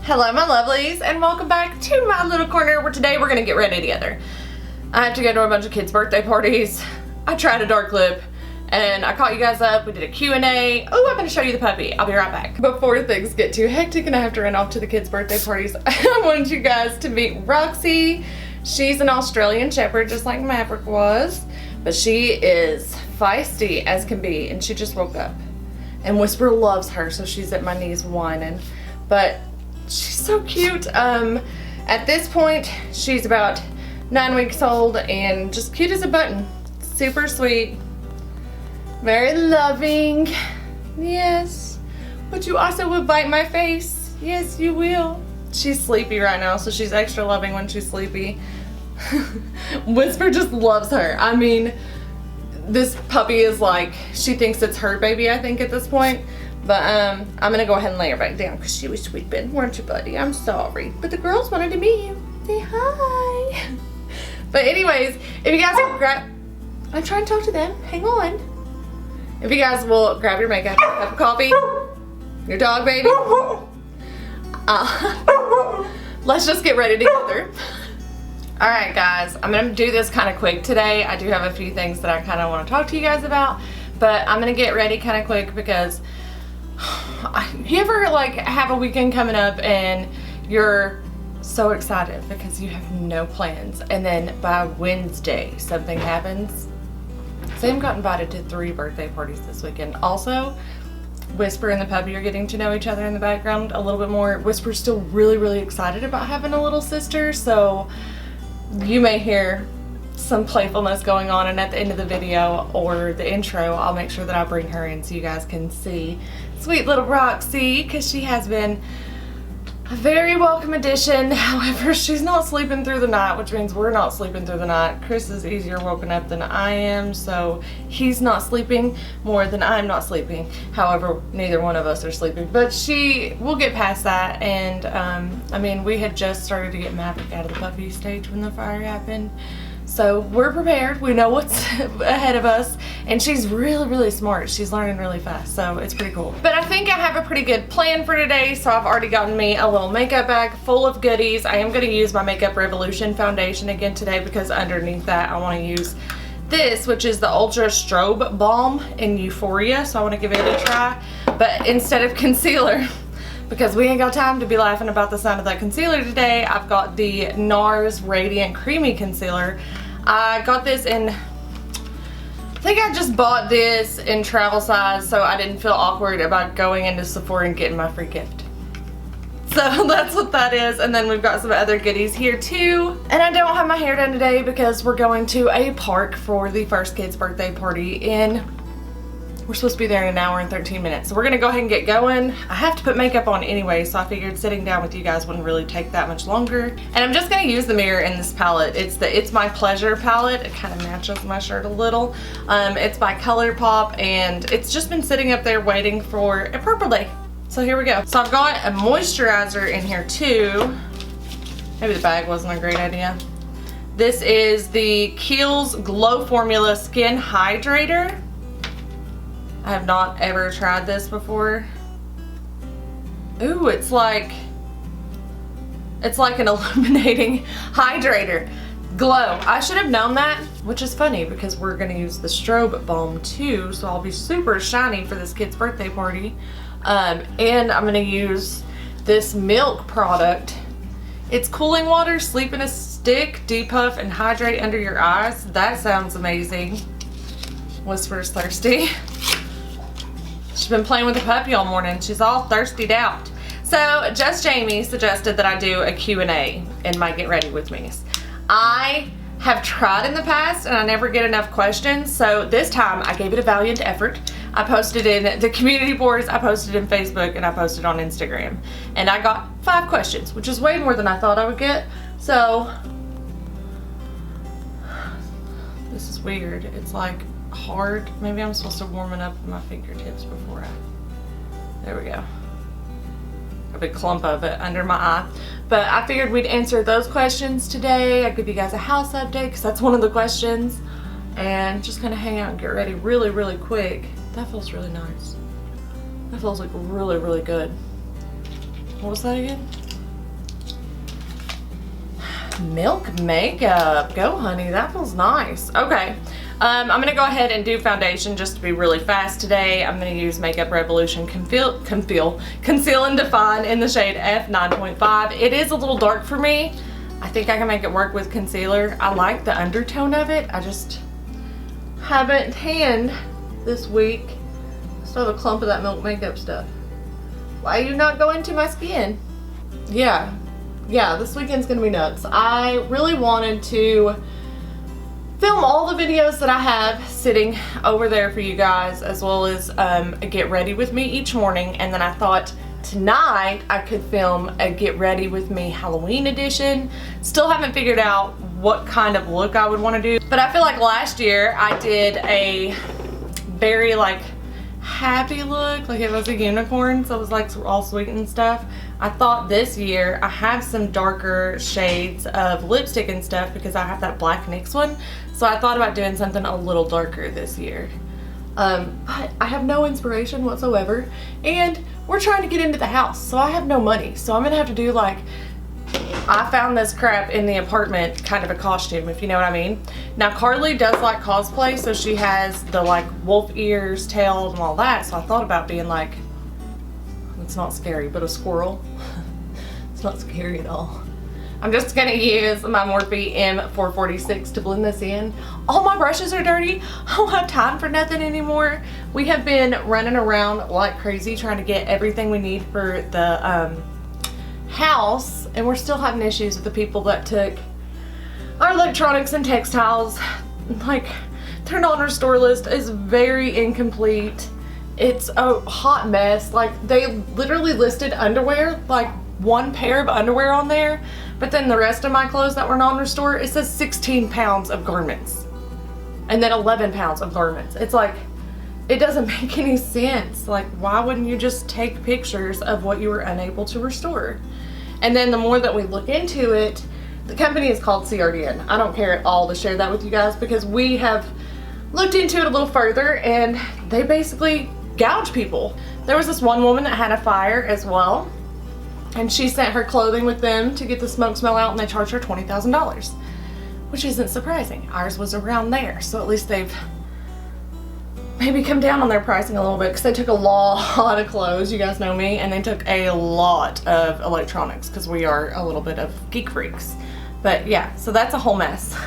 Hello my lovelies, and welcome back to my little corner where today we're gonna get ready together. I have to go to a bunch of kids' birthday parties. I tried a dark lip and I caught you guys up. We did a Q&A. Oh, I'm gonna show you the puppy. I'll be right back. Before things get too hectic and I have to run off to the kids' birthday parties, I wanted you guys to meet Roxie. She's an Australian Shepherd just like Maverick was, but she is feisty as can be, and she just woke up. And Whisper loves her, so she's at my knees whining. But she's so cute. At this point, she's about 9 weeks old and just cute as a button. Super sweet. Very loving. Yes. But you also would bite my face. Yes, you will. She's sleepy right now, so she's extra loving when she's sleepy. Whisper just loves her. I mean, this puppy is like, she thinks it's her baby, I think, at this point. But I'm gonna go ahead and lay her back down because she was sleeping, weren't you, buddy? I'm sorry. But the girls wanted to meet you. Say hi. But anyways, if you guys will grab, I'm trying to talk to them. Hang on. If you guys will grab your makeup, cup of coffee, your dog baby. Let's just get ready together. Alright guys, I'm gonna do this kind of quick today. I do have a few things that I kind of want to talk to you guys about, but I'm gonna get ready kind of quick because you ever like have a weekend coming up and you're so excited because you have no plans, and then by Wednesday something happens. Sam got invited to 3 birthday parties this weekend. Also, Whisper and the puppy are getting to know each other in the background a little bit more. Whisper's still really excited about having a little sister, so you may hear some playfulness going on, and at the end of the video or the intro I'll make sure that I bring her in so you guys can see sweet little Roxie, because she has been a very welcome addition. However, she's not sleeping through the night, which means we're not sleeping through the night. Chris is easier woken up than I am, so he's not sleeping more than I'm not sleeping. However, neither one of us are sleeping, but we'll get past that. And I mean, we had just started to get Maverick out of the puppy stage when the fire happened. So we're prepared, we know what's ahead of us, and she's really smart. She's learning really fast, so it's pretty cool. But I think I have a pretty good plan for today, so I've already gotten me a little makeup bag full of goodies. I am going to use my Makeup Revolution foundation again today because underneath that I want to use this, which is the Ultra Strobe Balm in Euphoria, so I want to give it a try. But instead of concealer, because we ain't got time to be laughing about the sound of that concealer today, I've got the NARS Radiant Creamy Concealer. I got this in, I think I just bought this in travel size so I didn't feel awkward about going into Sephora and getting my free gift. So that's what that is. And then we've got some other goodies here too. And I don't have my hair done today because we're going to a park for the first kid's birthday party we're supposed to be there in 1 hour and 13 minutes. So we're gonna go ahead and get going. I have to put makeup on anyway, so I figured sitting down with you guys wouldn't really take that much longer. And I'm just gonna use the mirror in this palette. It's the It's My Pleasure palette. It kind of matches my shirt a little. It's by ColourPop, and it's just been sitting up there waiting for a purple day. So here we go. So I've got a moisturizer in here too. Maybe the bag wasn't a great idea. This is the Kiehl's Glow Formula Skin Hydrator. I have not ever tried this before. Ooh, it's like an illuminating hydrator. Glow. I should have known that, which is funny because we're gonna use the strobe balm too, so I'll be super shiny for this kid's birthday party. And I'm gonna use this Milk product. It's cooling water, sleep in a stick, depuff, and hydrate under your eyes. That sounds amazing. Whisper's thirsty. She's been playing with the puppy all morning. She's all thirstied out. So Just Jamie suggested that I do a Q&A in my Get Ready With Me's. I have tried in the past and I never get enough questions, so this time I gave it a valiant effort. I posted in the community boards, I posted in Facebook, and I posted on Instagram. And I got 5 questions, which is way more than I thought I would get. So this is weird. It's like hard. Maybe I'm supposed to warm it up with my fingertips before there we go. A big clump of it under my eye. But I figured we'd answer those questions today. I'd give you guys a house update because that's one of the questions. And just kind of hang out and get ready really quick. That feels really nice. That feels like really good. What was that again? Milk makeup. Go, honey. That feels nice. Okay. I'm going to go ahead and do foundation just to be really fast today. I'm going to use Makeup Revolution Conceal and Define in the shade F9.5. It is a little dark for me. I think I can make it work with concealer. I like the undertone of it. I just haven't tanned this week. I still have a clump of that milk makeup stuff. Why are you not going to my skin? Yeah, this weekend's gonna be nuts. I really wanted to film all the videos that I have sitting over there for you guys, as well as get ready with me each morning, and then I thought tonight I could film a get ready with me Halloween edition. Still haven't figured out what kind of look I would want to do, but I feel like last year I did a very like happy look, like it was a unicorn, so it was like all sweet and stuff. I thought this year I have some darker shades of lipstick and stuff because I have that black NYX one, so I thought about doing something a little darker this year. But I have no inspiration whatsoever, and we're trying to get into the house, so I have no money, so I'm gonna have to do like, I found this crap in the apartment, kind of a costume, if you know what I mean. Now Carly does like cosplay, so she has the like wolf ears, tails, and all that, so I thought about being like, it's not scary, but a squirrel. It's not scary at all. I'm just gonna use my Morphe M446 to blend this in. All my brushes are dirty. I don't have time for nothing anymore. We have been running around like crazy trying to get everything we need for the house, and we're still having issues with the people that took our electronics and textiles. Like, their non-restore list is very incomplete. It's a hot mess. Like, they literally listed underwear, like one pair of underwear on there, but then the rest of my clothes that were non-restore, it says 16 pounds of garments and then 11 pounds of garments. It's like, it doesn't make any sense. Like, why wouldn't you just take pictures of what you were unable to restore? And then the more that we look into it, the company is called CRDN. I don't care at all to share that with you guys because we have looked into it a little further, and they basically gouge people. There was this one woman that had a fire as well, and she sent her clothing with them to get the smoke smell out, and they charged her $20,000, which isn't surprising. Ours was around there, so at least they've maybe come down on their pricing a little bit because they took a lot of clothes, you guys know me, and they took a lot of electronics because we are a little bit of geek freaks. But yeah, so that's a whole mess.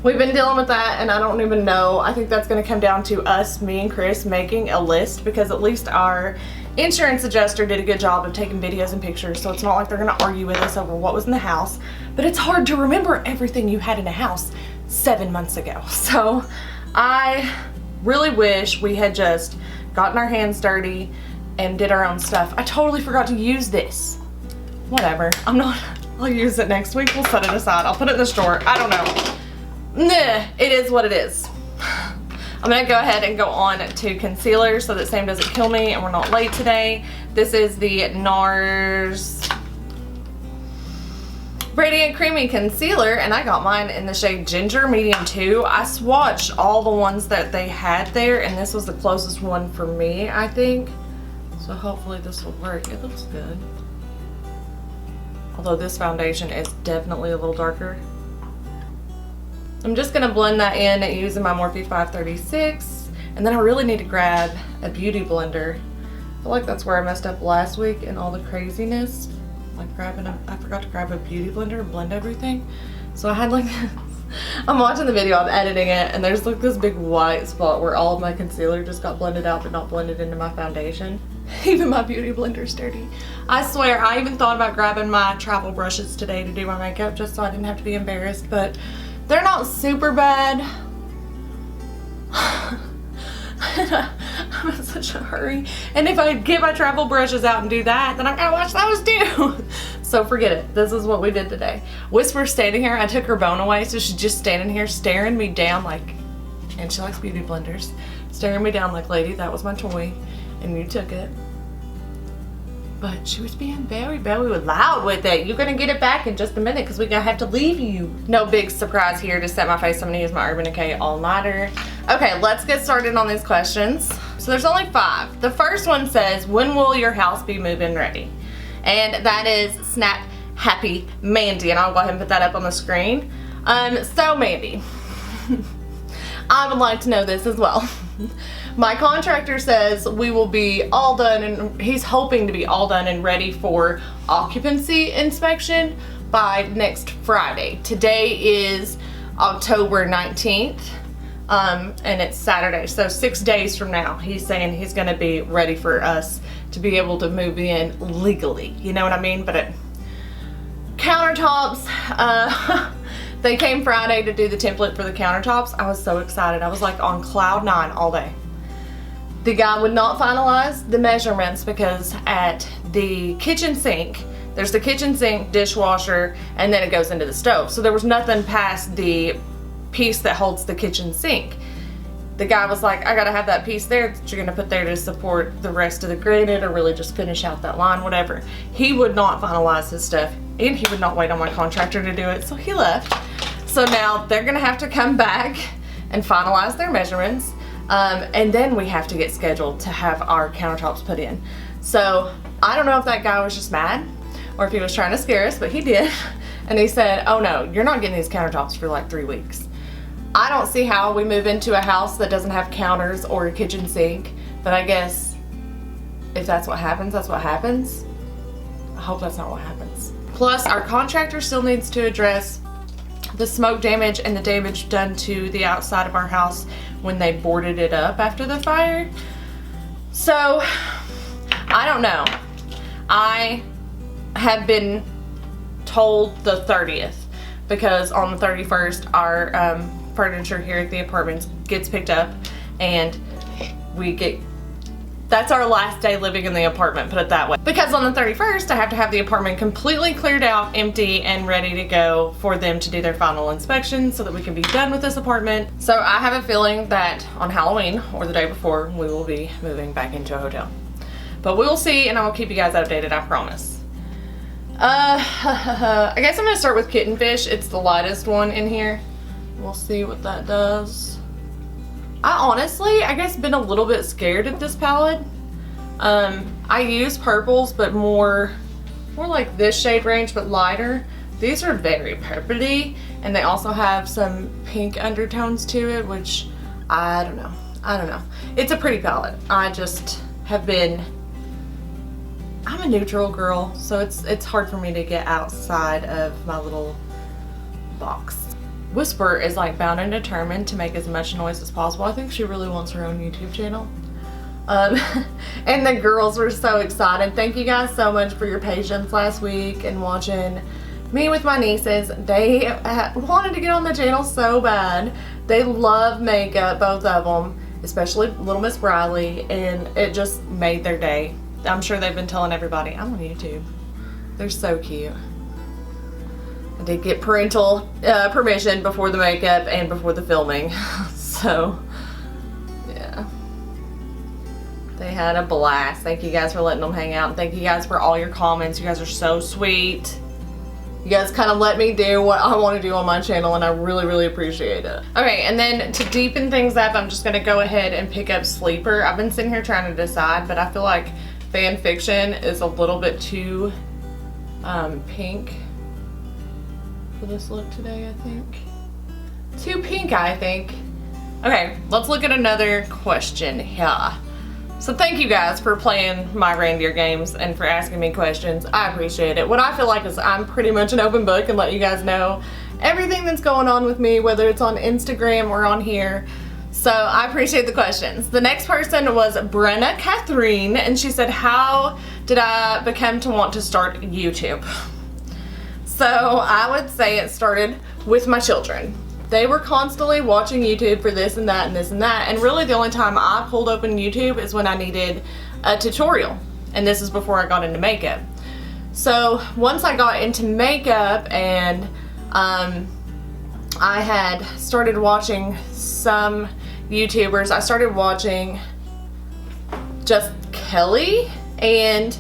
We've been dealing with that, and I don't even know. I think that's going to come down to us, me and Chris, making a list, because at least our insurance adjuster did a good job of taking videos and pictures, so it's not like they're going to argue with us over what was in the house. But it's hard to remember everything you had in a house 7 months ago. So I really wish we had just gotten our hands dirty and did our own stuff. I totally forgot to use this. Whatever. I'll use it next week. We'll set it aside. I'll put it in the drawer. I don't know. Nah, it is what it is. I'm gonna go ahead and go on to concealer so that Sam doesn't kill me and we're not late today. This is the NARS Radiant Creamy Concealer, and I got mine in the shade Ginger Medium 2. I swatched all the ones that they had there, and this was the closest one for me, I think. So hopefully this will work. It looks good. Although this foundation is definitely a little darker. I'm just going to blend that in using my Morphe 536, and then I really need to grab a beauty blender. I feel like that's where I messed up last week in all the craziness. Like I forgot to grab a beauty blender and blend everything. So I had like this. I'm watching the video, I'm editing it, and there's like this big white spot where all of my concealer just got blended out but not blended into my foundation. Even my beauty blender's dirty. I swear, I even thought about grabbing my travel brushes today to do my makeup just so I didn't have to be embarrassed, but they're not super bad. I'm in such a hurry, and if I get my travel brushes out and do that, then I gotta watch those too. So forget it. This is what we did today. Whisper's standing here. I took her bone away, so she's just standing here staring me down like, and she likes beauty blenders, staring me down like, lady, that was my toy and you took it. But she was being very, very loud with it. You're gonna get it back in just a minute because we're gonna have to leave you. No big surprise here to set my face. I'm gonna use my Urban Decay All-Nighter. Okay, let's get started on these questions. So there's only 5. The first one says, when will your house be move-in ready? And that is Snap happy Mandy, and I'll go ahead and put that up on the screen. So Mandy, I would like to know this as well. My contractor says we will be all done, and he's hoping to be all done and ready for occupancy inspection by next Friday. Today is October 19th, and it's Saturday, so 6 days from now, he's saying he's gonna be ready for us to be able to move in legally, you know what I mean? But countertops, they came Friday to do the template for the countertops. I was so excited. I was like on cloud 9 all day. The guy would not finalize the measurements because at the kitchen sink, there's the kitchen sink, dishwasher, and then it goes into the stove. So there was nothing past the piece that holds the kitchen sink. The guy was like, I gotta have that piece there that you're gonna put there to support the rest of the granite or really just finish out that line, whatever. He would not finalize his stuff, and he would not wait on my contractor to do it, so he left. So now they're gonna have to come back and finalize their measurements, and then we have to get scheduled to have our countertops put in. So I don't know if that guy was just mad or if he was trying to scare us, but he did. And he said, oh no, you're not getting these countertops for like 3 weeks. I don't see how we move into a house that doesn't have counters or a kitchen sink, but I guess if that's what happens, that's what happens. I hope that's not what happens. Plus, our contractor still needs to address the smoke damage and the damage done to the outside of our house when they boarded it up after the fire. So, I don't know. I have been told the 30th because on the 31st our furniture here at the apartments gets picked up, and that's our last day living in the apartment, put it that way. Because on the 31st, I have to have the apartment completely cleared out, empty, and ready to go for them to do their final inspection so that we can be done with this apartment. So I have a feeling that on Halloween or the day before, we will be moving back into a hotel. But we will see, and I will keep you guys updated, I promise. I guess I'm gonna start with Kitten Fish. It's the lightest one in here. We'll see what that does. I honestly, I guess, been a little bit scared of this palette. I use purples, but more like this shade range, but lighter. These are very purpley, and they also have some pink undertones to it, which I don't know. It's a pretty palette. I just have been, I'm a neutral girl, so it's hard for me to get outside of my little box. Whisper is like bound and determined to make as much noise as possible. I think she really wants her own YouTube channel. And the girls were so excited. Thank you guys so much for your patience last week and watching me with my nieces. They wanted to get on the channel so bad. They love makeup, both of them, especially little Miss Briley, and it just made their day. I'm sure they've been telling everybody, I'm on YouTube. They're so cute. I did get parental permission before the makeup and before the filming. So, yeah. They had a blast. Thank you guys for letting them hang out. And thank you guys for all your comments. You guys are so sweet. You guys kind of let me do what I want to do on my channel, and I really, really appreciate it. Okay, and then to deepen things up, I'm just going to go ahead and pick up Sleeper. I've been sitting here trying to decide, but I feel like fan fiction is a little bit too pink for this look today, I think. Too pink, I think. Okay, let's look at another question here. So thank you guys for playing my reindeer games and for asking me questions. I appreciate it. What I feel like is I'm pretty much an open book and let you guys know everything that's going on with me, whether it's on Instagram or on here. So I appreciate the questions. The next person was Brenna Catherine, and she said, how did I become to want to start YouTube? So I would say it started with my children. They were constantly watching YouTube for this and that and this and that, and really the only time I pulled open YouTube is when I needed a tutorial, and this is before I got into makeup. So once I got into makeup and I had started watching some YouTubers, I started watching just Kelly and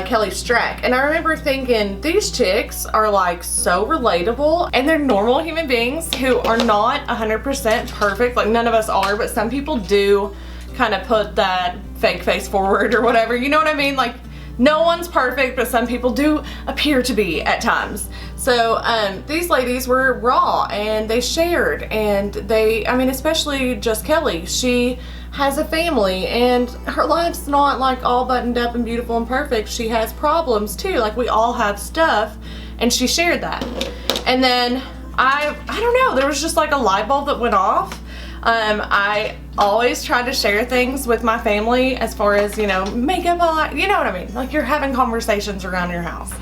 Kelly Strack, and I remember thinking these chicks are like so relatable, and they're normal human beings who are not 100% perfect, like none of us are, but some people do kind of put that fake face forward or whatever, you know what I mean? Like no one's perfect, but some people do appear to be at times. So these ladies were raw and they shared, and I mean, especially just Kelly, she has a family and her life's not like all buttoned up and beautiful and perfect. She has problems too, like we all have stuff, and she shared that. And then I don't know, there was just like a light bulb that went off. I always try to share things with my family as far as, you know, makeup, you know what I mean? Like you're having conversations around your house.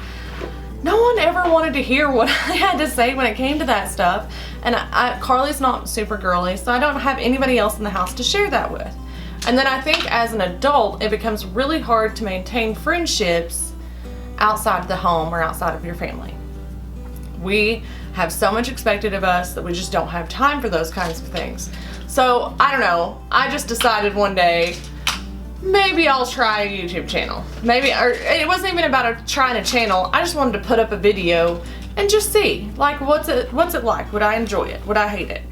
No one ever wanted to hear what I had to say when it came to that stuff. And Carly's not super girly, so I don't have anybody else in the house to share that with. And then I think as an adult, it becomes really hard to maintain friendships outside the home or outside of your family. We have so much expected of us that we just don't have time for those kinds of things. So I don't know, I just decided one day, maybe I'll try a YouTube channel. Maybe, or it wasn't even about trying a channel, I just wanted to put up a video and just see, like, what's it like? Would I enjoy it? Would I hate it?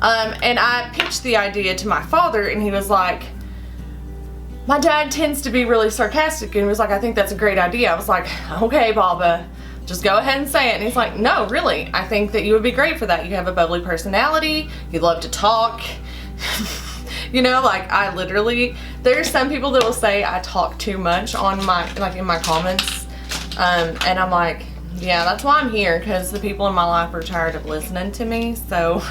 And I pitched the idea to my father, and he was like, my dad tends to be really sarcastic, and he was like, I think that's a great idea. I was like, okay, Baba, just go ahead and say it. And he's like, no, really, I think that you would be great for that. You have a bubbly personality, you love to talk. You know, like I literally, there's some people that will say I talk too much on my, like in my comments. And I'm like, yeah, that's why I'm here, because the people in my life are tired of listening to me. So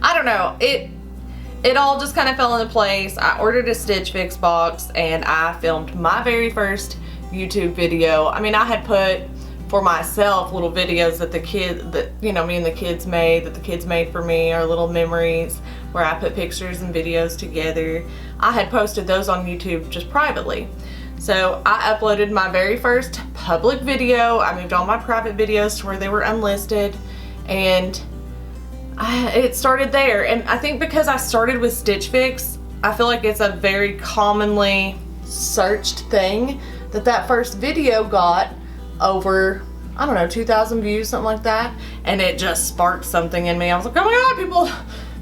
I don't know, it all just kind of fell into place. I ordered a Stitch Fix box and I filmed my very first YouTube video. I mean, I had put for myself little videos that you know, me and the kids made, that the kids made for me, or little memories where I put pictures and videos together. I had posted those on YouTube just privately. So I uploaded my very first public video. I moved all my private videos to where they were unlisted, and it started there. And I think because I started with Stitch Fix, I feel like it's a very commonly searched thing, that first video got over, I don't know, 2,000 views, something like that, and it just sparked something in me. I was like, oh my god,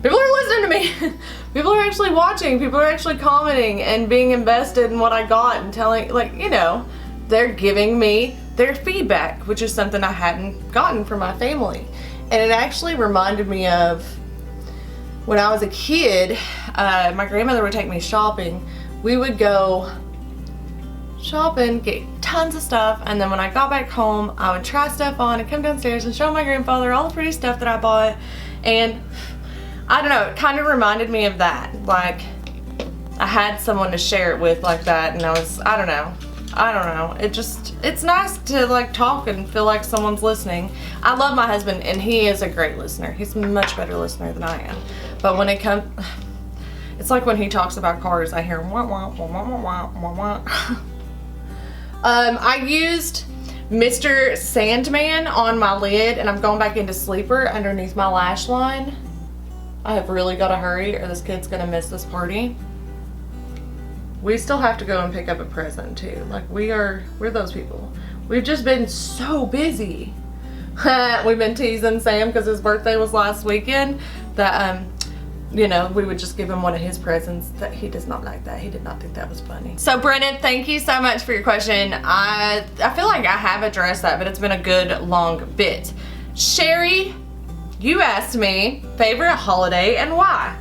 people are listening to me. People are actually watching, people are actually commenting and being invested in what I got and telling, like, you know, they're giving me their feedback, which is something I hadn't gotten from my family. And it actually reminded me of when I was a kid. My grandmother would take me shopping. We would go shopping, get tons of stuff, and then when I got back home, I would try stuff on and come downstairs and show my grandfather all the pretty stuff that I bought. And I don't know, it kind of reminded me of that. Like, I had someone to share it with like that, and I don't know. It's nice to like talk and feel like someone's listening. I love my husband, and he is a great listener. He's a much better listener than I am. But when it comes, it's like when he talks about cars, I hear wah wah wah wah wah wah wah. I used Mr. Sandman on my lid, and I'm going back into sleeper underneath my lash line. I have really got to hurry or this kid's gonna miss this party. We still have to go and pick up a present too. Like we're those people. We've just been so busy. We've been teasing Sam because his birthday was last weekend, that you know, we would just give him one of his presents. That he does not like that. He did not think that was funny. So Brennan, thank you so much for your question. I feel like I have addressed that, but it's been a good long bit. Sherry, you asked me favorite holiday and why.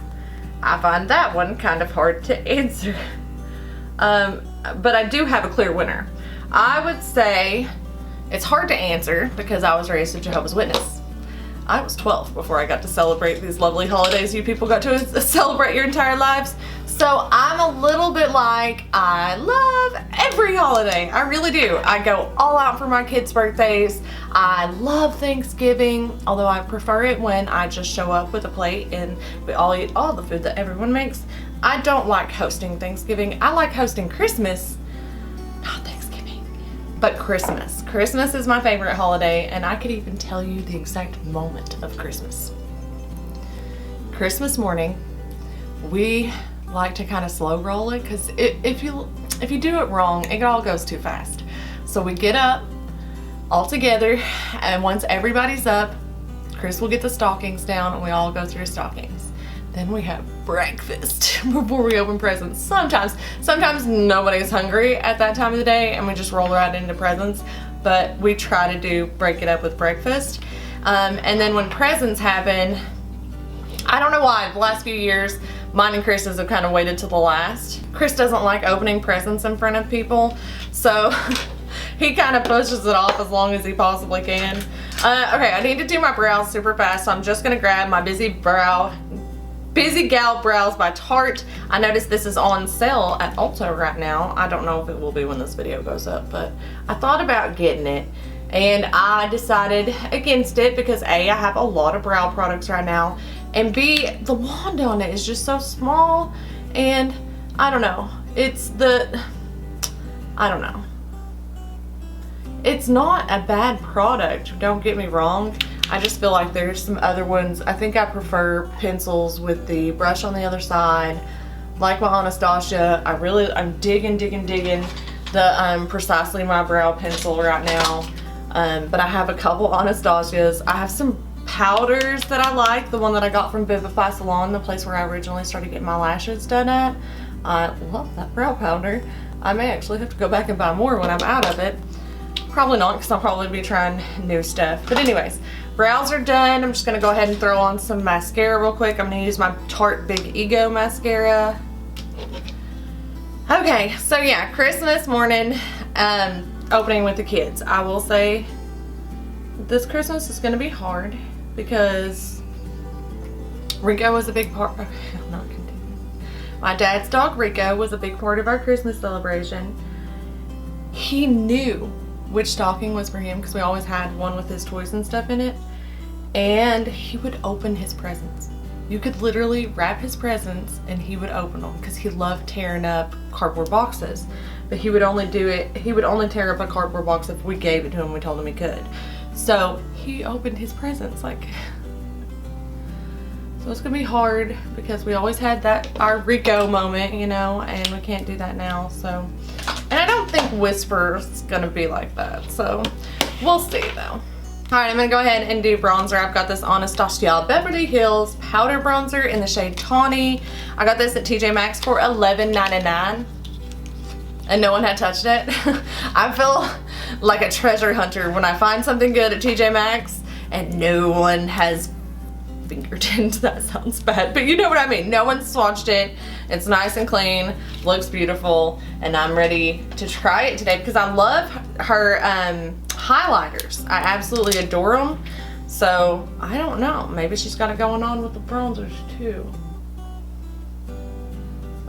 I find that one kind of hard to answer. But I do have a clear winner. I would say it's hard to answer because I was raised a Jehovah's Witness. I was 12 before I got to celebrate these lovely holidays you people got to celebrate your entire lives. So I'm a little bit like, I love every holiday. I really do. I go all out for my kids' birthdays. I love Thanksgiving, although I prefer it when I just show up with a plate and we all eat all the food that everyone makes. I don't like hosting Thanksgiving. I like hosting Christmas, not Thanksgiving. But Christmas. Christmas is my favorite holiday, and I could even tell you the exact moment of Christmas. Christmas morning, we like to kind of slow roll it, because if you do it wrong, it all goes too fast. So we get up all together, and once everybody's up, Chris will get the stockings down, and we all go through stockings. Then we have breakfast before we open presents. Sometimes nobody's hungry at that time of the day and we just roll right into presents, but we try to break it up with breakfast. And then when presents happen, I don't know why, the last few years, mine and Chris's have kind of waited till the last. Chris doesn't like opening presents in front of people, so he kind of pushes it off as long as he possibly can. Okay, I need to do my brows super fast, so I'm just gonna grab my Busy Gal Brows by Tarte. I noticed this is on sale at Ulta right now. I don't know if it will be when this video goes up, but I thought about getting it and I decided against it because A, I have a lot of brow products right now, and B, the wand on it is just so small, and I don't know. I don't know. It's not a bad product, don't get me wrong. I just feel like there's some other ones. I think I prefer pencils with the brush on the other side. Like my Anastasia, I'm digging the Precisely My Brow pencil right now. But I have a couple Anastasias. I have some powders that I like. The one that I got from Vivify Salon, the place where I originally started getting my lashes done at. I love that brow powder. I may actually have to go back and buy more when I'm out of it. Probably not, because I'll probably be trying new stuff. But anyways, brows are done. I'm just going to go ahead and throw on some mascara real quick. I'm going to use my Tarte Big Ego mascara. Okay, so yeah, Christmas morning, opening with the kids. I will say this Christmas is going to be hard because Rico was a big part. Okay, I'm not continuing. My dad's dog Rico was a big part of our Christmas celebration. He knew which stocking was for him because we always had one with his toys and stuff in it, and he would open his presents. You could literally wrap his presents and he would open them because he loved tearing up cardboard boxes, but he would only tear up a cardboard box if we gave it to him. We told him he could. So he opened his presents like, so it's gonna be hard because we always had our Rico moment, you know, and we can't do that now. So, and I don't think Whisper's gonna be like that, so we'll see though. Alright, I'm gonna go ahead and do bronzer. I've got this Anastasia Beverly Hills powder bronzer in the shade Tawny. I got this at TJ Maxx for $11.99 and no one had touched it. I feel like a treasure hunter when I find something good at TJ Maxx and no one has fingered it. That sounds bad, but you know what I mean. No one swatched it. It's nice and clean, looks beautiful, and I'm ready to try it today because I love her highlighters. I absolutely adore them. So I don't know, maybe she's got it going on with the bronzers too.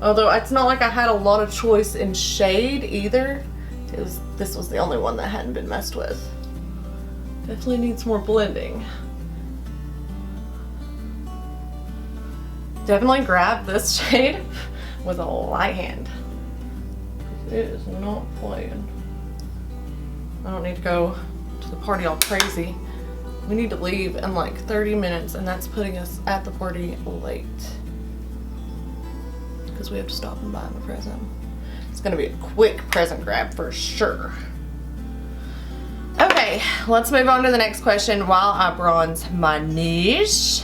Although it's not like I had a lot of choice in shade either. This was the only one that hadn't been messed with. Definitely needs more blending. Definitely grab this shade with a light hand. It is not playing. I don't need to go to the party all crazy. We need to leave in like 30 minutes and that's putting us at the party late. Because we have to stop and buy him a present. It's gonna be a quick present grab for sure. Okay, let's move on to the next question while I bronze my niche.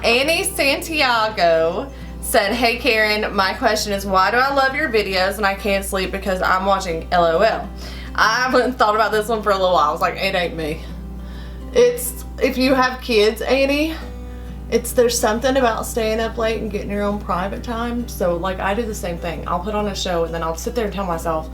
Annie Santiago said, hey Karen, my question is why do I love your videos and I can't sleep because I'm watching LOL. I haven't thought about this one for a little while. I was like, it ain't me. If you have kids, Annie, there's something about staying up late and getting your own private time. So like I do the same thing. I'll put on a show and then I'll sit there and tell myself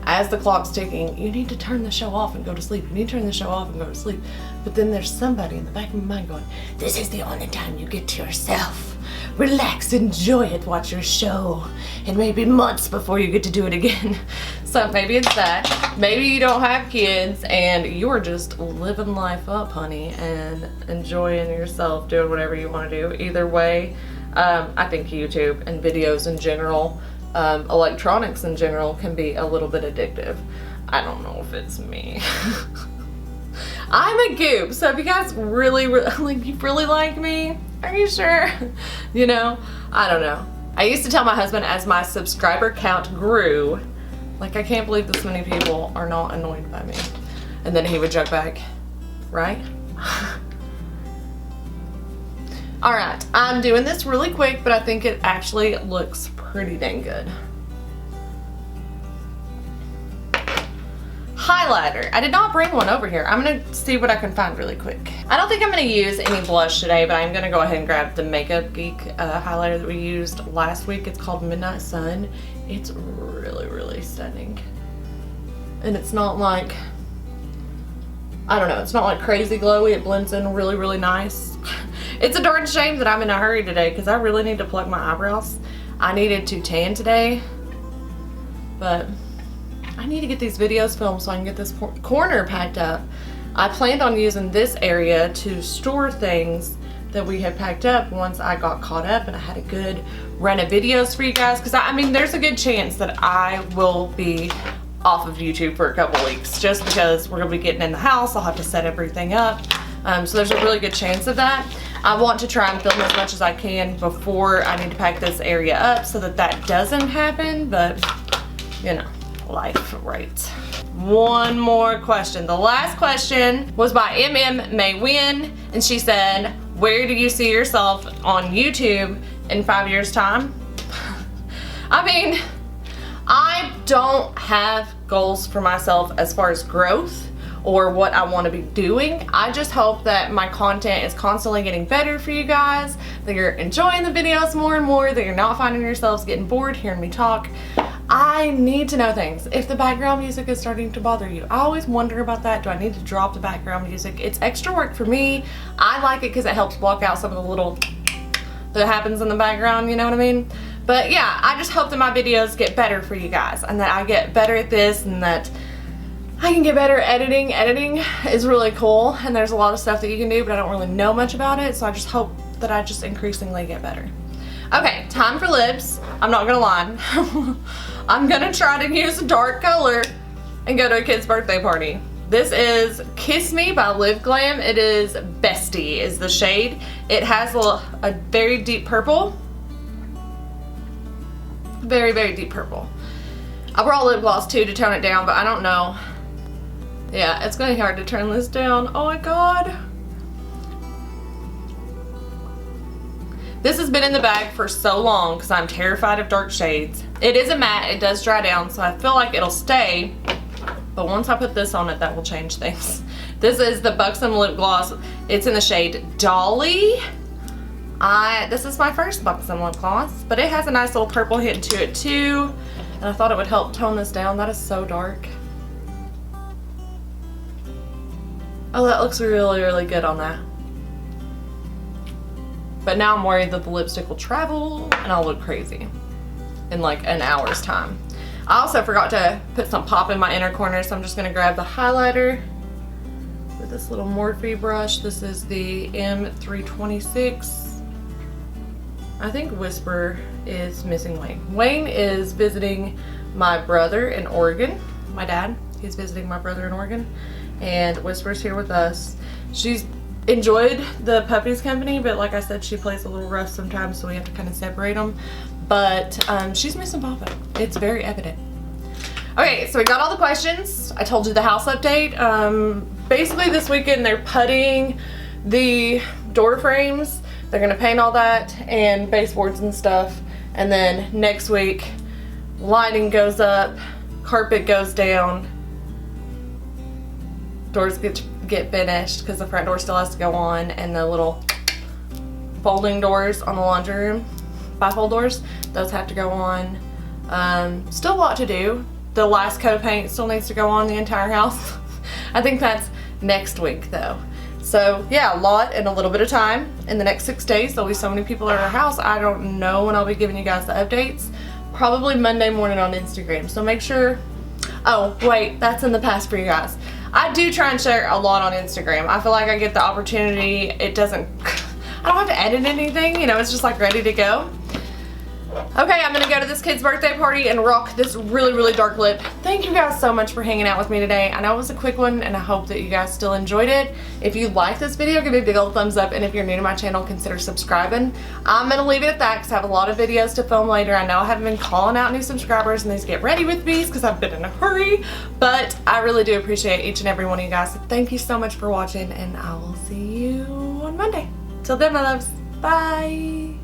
as the clock's ticking, you need to turn the show off and go to sleep. You need to turn the show off and go to sleep. But then there's somebody in the back of my mind going, this is the only time you get to yourself. Relax, enjoy it, watch your show. And maybe months before you get to do it again. So maybe it's that. Maybe you don't have kids and you're just living life up, honey, and enjoying yourself, doing whatever you want to do. Either way, I think YouTube and videos in general, electronics in general can be a little bit addictive. I don't know if it's me. I'm a goop, so if you guys really like me, are you sure? You know, I don't know. I used to tell my husband as my subscriber count grew, like I can't believe this many people are not annoyed by me. And then he would joke back, right? Alright, I'm doing this really quick, but I think it actually looks pretty dang good. Highlighter. I did not bring one over here. I'm gonna see what I can find really quick. I don't think I'm gonna use any blush today, but I'm gonna go ahead and grab the Makeup Geek highlighter that we used last week. It's called Midnight Sun. It's really, really stunning. And it's not like, I don't know, it's not like crazy glowy. It blends in really, really nice. It's a darn shame that I'm in a hurry today because I really need to pluck my eyebrows. I needed to tan today, but I need to get these videos filmed so I can get this corner packed up. I planned on using this area to store things that we had packed up once I got caught up and I had a good run of videos for you guys, because I mean there's a good chance that I will be off of YouTube for a couple weeks just because we're gonna be getting in the house. I'll have to set everything up, so there's a really good chance of that. I want to try and film as much as I can before I need to pack this area up so that that doesn't happen, but you know, life, right? One more question. The last question was by May Win, and she said, where do you see yourself on YouTube in 5 years time? I mean, I don't have goals for myself as far as growth or what I want to be doing. I just hope that my content is constantly getting better for you guys, that you're enjoying the videos more and more, that you're not finding yourselves getting bored hearing me talk. I need to know things. If the background music is starting to bother you, I always wonder about that. Do I need to drop the background music? It's extra work for me. I like it because it helps block out some of the little that happens in the background, you know what I mean? But yeah, I just hope that my videos get better for you guys and that I get better at this and that I can get better at editing. Editing is really cool and there's a lot of stuff that you can do, but I don't really know much about it, so I just hope that I just increasingly get better. Okay, time for lips. I'm not gonna lie. I'm gonna try to use a dark color and go to a kid's birthday party. This is Kiss Me by Live Glam. It is Bestie is the shade. It has a very deep purple. Very, very deep purple. I brought lip gloss too to tone it down, but I don't know. Yeah, it's gonna be hard to turn this down. Oh my god. This has been in the bag for so long because I'm terrified of dark shades. It is a matte, it does dry down, so I feel like it'll stay. But once I put this on it, that will change things. This is the Buxom lip gloss. It's in the shade Dolly. This is my first Buxom lip gloss, but it has a nice little purple hint to it too. And I thought it would help tone this down. That is so dark. Oh, that looks really, really good on that. But now I'm worried that the lipstick will travel and I'll look crazy in like an hour's time. I also forgot to put some pop in my inner corner, so I'm just gonna grab the highlighter with this little Morphe brush. This is the M326. I think Whisper is missing Wayne. Wayne is visiting my brother in Oregon. My dad, he's visiting my brother in Oregon. And Whisper's here with us. She's enjoyed the puppy's company, but like I said, she plays a little rough sometimes, so we have to kind of separate them. But she's missing Papa. It's very evident. Okay, so we got all the questions. I told you the house update. Basically this weekend they're puttying the door frames. They're gonna paint all that and baseboards and stuff. And then next week, lighting goes up, carpet goes down, doors get finished because the front door still has to go on, and the little folding doors on the laundry room, bifold doors, those have to go on. Still a lot to do. The last coat of paint still needs to go on the entire house. I think that's next week though. So yeah, a lot in a little bit of time. In the next 6 days, there'll be so many people at our house. I don't know when I'll be giving you guys the updates. Probably Monday morning on Instagram. So make sure, oh wait, that's in the past for you guys. I do try and share a lot on Instagram. I feel like I get the opportunity. It doesn't, I don't have to edit anything, you know, it's just like ready to go. Okay, I'm gonna go to this kid's birthday party and rock this really, really dark lip. Thank you guys so much for hanging out with me today. I know it was a quick one and I hope that you guys still enjoyed it. If you like this video, give me a big old thumbs up, and if you're new to my channel, consider subscribing. I'm gonna leave it at that because I have a lot of videos to film later. I know I haven't been calling out new subscribers and these get ready with me because I've been in a hurry, but I really do appreciate each and every one of you guys. So thank you so much for watching, and I will see you on Monday. Till then, my loves. Bye. Bye.